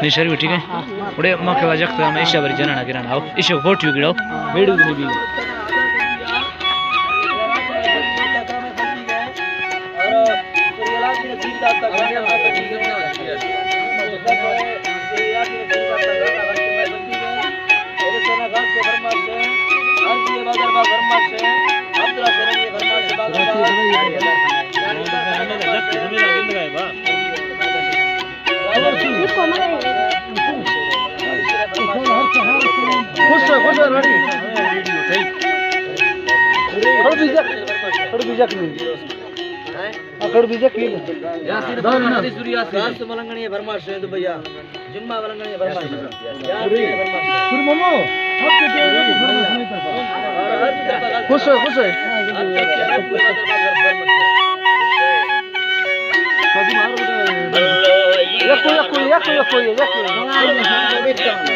निशर भी ठीक है बड़े मौके वाला जख्त में ईशा बरी जना गिराना आओ ईशा फोटो गिराओ वीडियो नहीं भी अकड़ बीजा की यासीर बरमाश सूर्या से मलंगणी बरमाश है तो भैया जुम्मा मलंगणी बरमाश यासीर बरमाश सुर ममो अब के बरमाश नहीं कर पा खुश है यको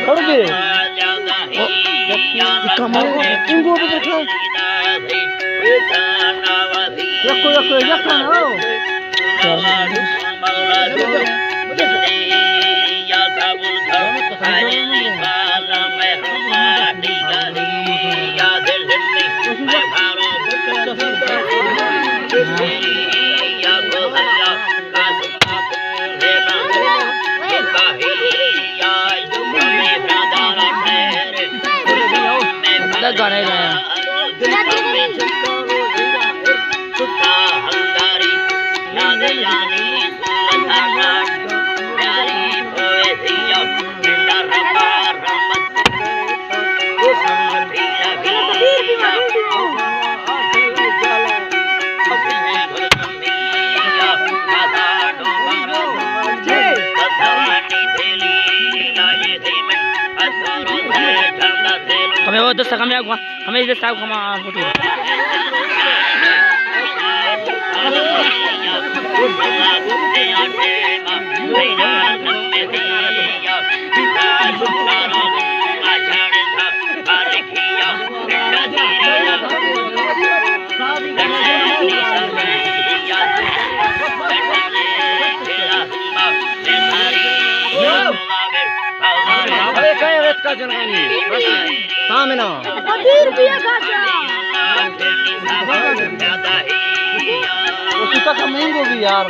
खड़ गए कमर इंगो भी देखा यको ना गाने हमें वो 10 हमें इधर साहब हम का जनगानी सामना 30 रुपया का महंगो भी यार